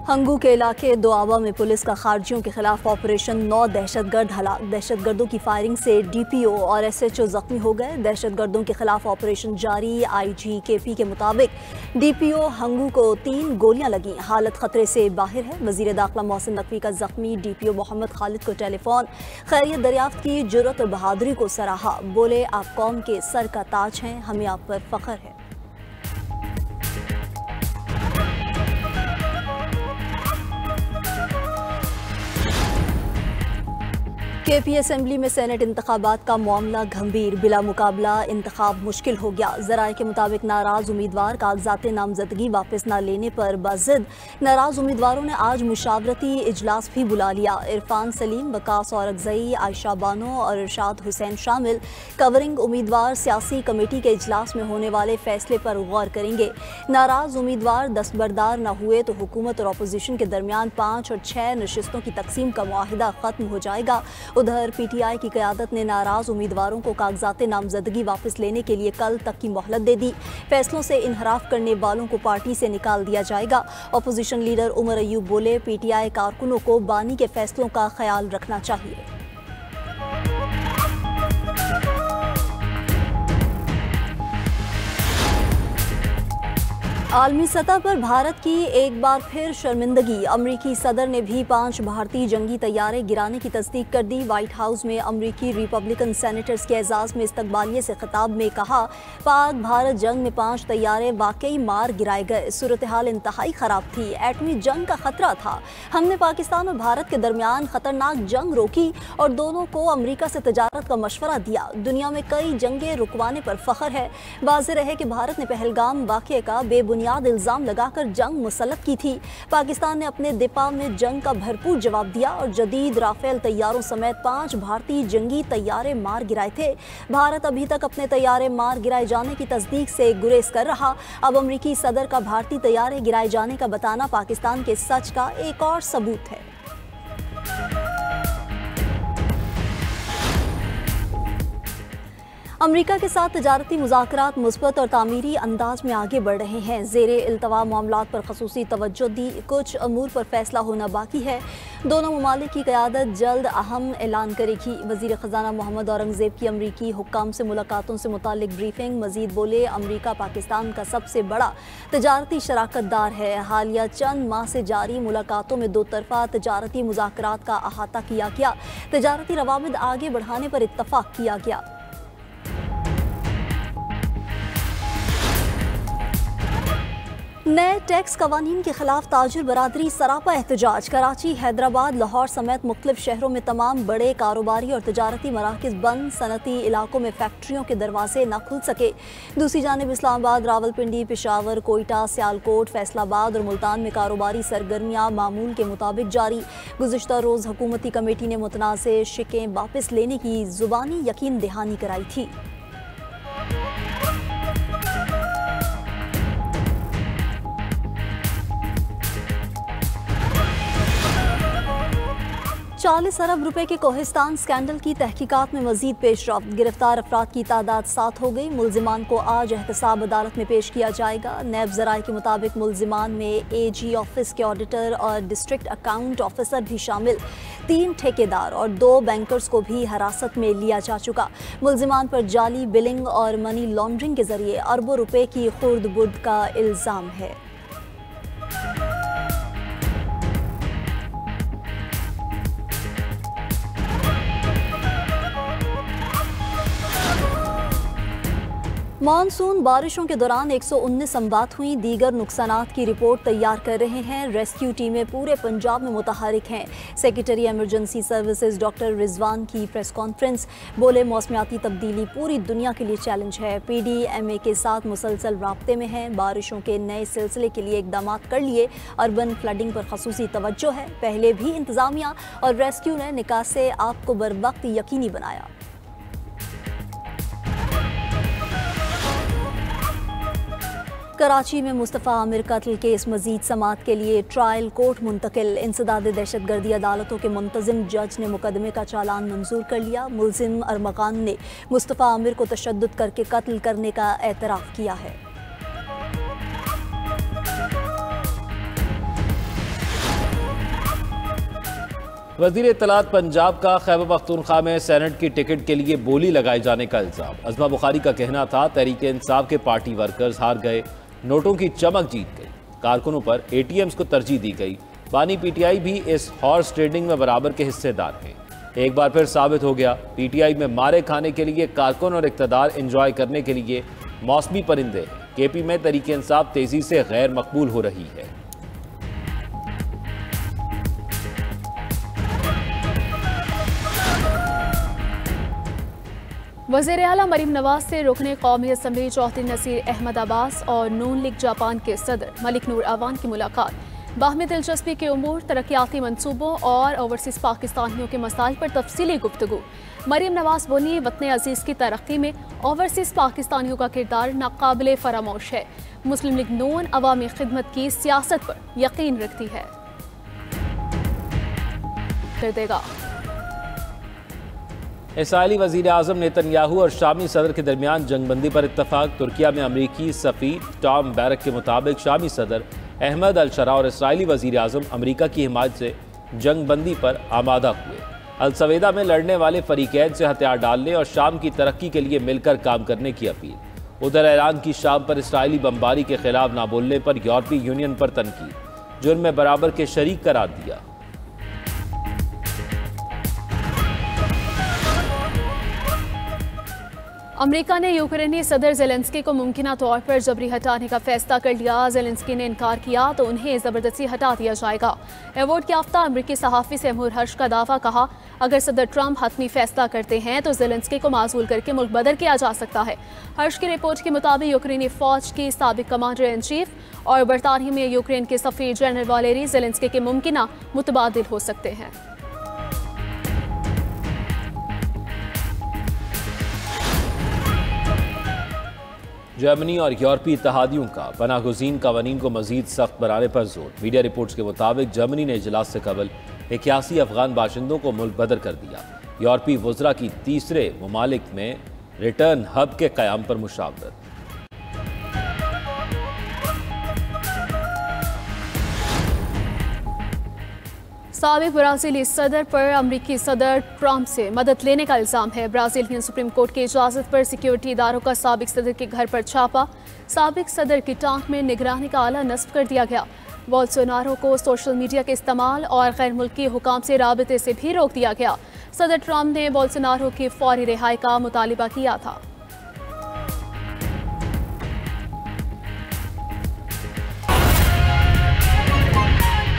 हंगू के इलाके दोआबा में पुलिस का खारजियों के खिलाफ ऑपरेशन 9 दहशतगर्द हलाक। दहशतगर्दों की फायरिंग से डीपीओ और एसएचओ जख्मी हो गए। दहशतगर्दों के खिलाफ ऑपरेशन जारी। आईजीकेपी के मुताबिक डीपीओ हंगू को 3 गोलियां लगी, हालत खतरे से बाहर है। वजीर दाखिला मोहसिन नकवी का जख्मी डीपीओ मोहम्मद खालिद को टेलीफोन खैरियत दरियाफ्त की, जुर्रत और बहादुरी को सराहा। बोले, आप कौम के सर का ताज हैं, हमें आप पर फख्र है। केपी असेंबली में सेनेट इंतखाबात का मामला गंभीर, बिला मुकाबला इंतखाब मुश्किल हो गया। जराये के मुताबिक नाराज उम्मीदवार कागजात नामजदगी वापस न लेने पर बाजिद नाराज उम्मीदवारों ने आज मुशावरती इजलास भी बुला लिया। इरफान सलीम, वकास औरकजई, आयशा बानो और इरशाद हुसैन शामिल कवरिंग उम्मीदवार सियासी कमेटी के इजलास में होने वाले फैसले पर गौर करेंगे। नाराज उम्मीदवार दस्तबरदार न हुए तो हुकूमत और अपोजिशन के दरमियान 5 और 6 नशिस्तों की तकसीम का मुआहिदा खत्म हो जाएगा। उधर पीटीआई की क़यादत ने नाराज उम्मीदवारों को कागजात नामजदगी वापस लेने के लिए कल तक की मोहलत दे दी। फैसलों से इनहराफ करने वालों को पार्टी से निकाल दिया जाएगा। अपोजिशन लीडर उमर अयूब बोले, पीटीआई कारकुनों को बानी के फैसलों का ख्याल रखना चाहिए। आलमी सतह पर भारत की एक बार फिर शर्मिंदगी। अमरीकी सदर ने भी 5 भारतीय जंगी तैयारे गिराने की तस्दीक कर दी। व्हाइट हाउस में अमरीकी रिपब्लिकन सेनेटर्स के एजाज में इस्तकबालिये से खिताब में कहा, पाक भारत जंग में 5 तैयारे वाकई मार गिराए गए। सूरत हाल इंतहाई ख़राब थी, एटमी जंग का खतरा था। हमने पाकिस्तान और भारत के दरमियान खतरनाक जंग रोकी और दोनों को अमरीका से तजारत का मशवरा दिया। दुनिया में कई जंगें रुकवाने पर फख्र है। वाज़ेह रहे कि भारत ने पहलगाम वाक़े का बेबुनियाद इल्जाम लगाकर जंग मुसल्लत की थी। पाकिस्तान ने अपने दिफा में जंग का भरपूर जवाब दिया और जदीद राफेल तैयारों समेत 5 भारतीय जंगी तैयारे मार गिराए थे। भारत अभी तक अपने तैयारे मार गिराए जाने की तस्दीक से गुरेज कर रहा। अब अमरीकी सदर का भारतीय तैयारे गिराए जाने का बताना पाकिस्तान के सच का एक और सबूत है। अमरीका के साथ तजारती मुज़ाकरात मुस्बत और तामीरी अंदाज में आगे बढ़ रहे हैं। ज़ेरे इल्तवा मामलात पर खसूसी तवज्जो दी, कुछ अमूर पर फैसला होना बाकी है। दोनों ममालिक की क़यादत जल्द अहम ऐलान करेगी। वज़ीर ख़जाना मोहम्मद औरंगज़ेब की अमरीकी हुक्काम से मुलाकातों से मुतालिक ब्रीफिंग। मज़ीद बोले, अमरीका पाकिस्तान का सबसे बड़ा तजारती शराकतदार है। हालिया चंद माह से जारी मुलाकातों में 2 तरफ़ा तजारती मुज़ाकरात का अहाता किया गया। तजारती रवाबित आगे बढ़ाने पर इत्तफ़ाक़ किया गया। नए टैक्स कवानीन के खिलाफ ताजिर बरादरी सरापा एहतजाज। कराची, हैदराबाद, लाहौर समेत मुख्तलिफ शहरों में तमाम बड़े कारोबारी और तजारती मराकज़ बंद। सनती इलाकों में फैक्ट्रियों के दरवाजे न खुल सके। दूसरी जानिब इस्लामाबाद, रावलपिंडी, पेशावर, कोयटा, सियालकोट, फैसलाबाद और मुल्तान में कारोबारी सरगर्मियाँ मामूल के मुताबिक जारी। गुज़िश्ता रोज़ हुकूमती कमेटी ने मुतनाज़ शिकें वापस लेने की ज़ुबानी यकीन दहानी कराई थी। ₹40 अरब के कोहिस्तान स्कैंडल की तहकीकात में मजीद पेशरफ्त। गिरफ्तार अफराद की तादाद 7 हो गई। मुल्जिमान को आज एहतसाब अदालत में पेश किया जाएगा। नैब ज़राए के मुताबिक मुल्जिमान में AG ऑफिस के ऑडिटर और डिस्ट्रिक्ट अकाउंट ऑफिसर भी शामिल। 3 ठेकेदार और 2 बैंकर्स को भी हिरासत में लिया जा चुका। मुल्जिमान पर जाली बिलिंग और मनी लॉन्ड्रिंग के जरिए अरबों रुपए की खुर्द बुर्द का इल्ज़ाम है। मानसून बारिशों के दौरान 119 अमवात हुई। दीगर नुकसानात की रिपोर्ट तैयार कर रहे हैं। रेस्क्यू टीमें पूरे पंजाब में मुतहरिक हैं। Secretary emergency services doctor Rizwan की प्रेस कॉन्फ्रेंस। बोले, मौसमियाती तब्दीली पूरी दुनिया के लिए चैलेंज है। PDMA के साथ मुसलसल राब्ते में हैं। बारिशों के नए सिलसिले के लिए इकदाम कर लिए। अर्बन फ्लडिंग पर खसूसी तवज्जो है। पहले भी इंतजामिया और रेस्क्यू ने निकासे आग को बर वक्त यकीनी बनाया। कराची में मुस्तफ़ा आमिर कत्ल केस मजीद समाअत के लिए ट्रायल कोर्ट मुंतकिल। इंसदाद दहशतगर्दी अदालतों के मुंतजिम जज ने मुकदमे का चालान मंजूर कर लिया। मुल्जिम अरमकान ने मुस्तफ़ा आमिर को तशद्दुद करके कत्ल करने का एतराफ़ किया है। वजीर इत्तलात पंजाब का खैबर पख्तूनख्वा में सेनेट की टिकट के लिए बोली लगाए जाने का इल्जाम। अज़मा बुखारी का कहना था तहरीक इंसाफ के पार्टी वर्कर्स हार गए, नोटों की चमक जीत गई, कारकुनों पर ATMs को तरजीह दी गई। बानी PTI भी इस हॉर्स ट्रेडिंग में बराबर के हिस्सेदार हैं। एक बार फिर साबित हो गया, PTI में मारे खाने के लिए, कारकुन और इक़्तिदार इंजॉय करने के लिए मौसमी परिंदे हैं। KP में तहरीक इंसाफ तेजी से गैर मकबूल हो रही है। वज़ीर आला मरीम नवाज से रुकने कौमी असम्बली चौधरी नसीर अहमद अब्बास और नून लीग जापान के सदर मलिक नूर अवान की मुलाकात। बाहमी दिलचस्पी के उमूर, तरक्याती मनसूबों और ओवरसीज़ पाकिस्तानियों के मसाइल पर तफसीली गुफ्तगू। मरीम नवाज बोली, वतन अजीज़ की तरक्की में ओवरसीज़ पाकिस्तानियों का किरदार नाकाबिले फरामोश है। मुस्लिम लीग नून अवामी खिदमत की सियासत पर यकीन रखती है। कर देगा इसराइली वज़ीर आज़म नेतन्याहू और शामी सदर के दरमियान जंगबंदी पर इत्तफाक। तुर्किया में अमरीकी सफ़ीर टॉम बैरक के मुताबिक शामी सदर अहमद अल-शरा और इसराइली वज़ीर आज़म अमरीका की हिमायत से जंगबंदी पर आमादा हुए। अल-सवेदा में लड़ने वाले फरीकैन से हथियार डालने और शाम की तरक्की के लिए मिलकर काम करने की अपील। उधर ईरान की शाम पर इसराइली बमबारी के खिलाफ ना बोलने पर यूरोपीय यूनियन पर तनकीद, जुर्म में बराबर के शरीक करार दिया। अमेरिका ने यूक्रेनी सदर ज़ेलेंस्की को मुमकिना तौर पर जबरी हटाने का फैसला कर लिया। ज़ेलेंस्की ने इनकार किया तो उन्हें ज़बरदस्ती हटा दिया जाएगा। अवार्ड याफ्ता अमरीकी सहाफ़ी सैमुर हर्ष का दावा, कहा अगर सदर ट्रंप हतमी फैसला करते हैं तो ज़ेलेंस्की को माज़ूल करके मुल्क बदर किया जा सकता है। हर्ष की रिपोर्ट के मुताबिक यूक्रेनी फ़ौज की साबिक कमांडर इन चीफ और बरतानिया में यूक्रेन के सफ़ीर जनरल वालेरी ज़ेलेंस्की के मुमकिना मुतबादिल हो सकते हैं। जर्मनी और यूरोपीय इत्तेहादियों का पनाहगज़ीन कवानीन को मज़ीद सख्त बनाने पर जोर। मीडिया रिपोर्ट्स के मुताबिक जर्मनी ने इजलास से कबल 81 अफगान बाशिंदों को मुल्क बदर कर दिया। यूरोपीय वज़रा की तीसरे ममालिक में रिटर्न हब के क़याम पर मुशावरत। साबिक ब्राज़ीली सदर पर अमरीकी सदर ट्रंप से मदद लेने का इल्ज़ाम है। ब्राज़ीलियन सुप्रीम कोर्ट की इजाज़त पर सिक्योरिटी इदारों का साबिक सदर के घर पर छापा। साबिक सदर की टांक में निगरानी का आला नस्ब कर दिया गया। बोल्सोनारो को सोशल मीडिया के इस्तेमाल और गैर मुल्की हुकाम से राबते से भी रोक दिया गया। सदर ट्रंप ने बोल्सोनारो की फौरी रिहाई का मुतालिबा किया था।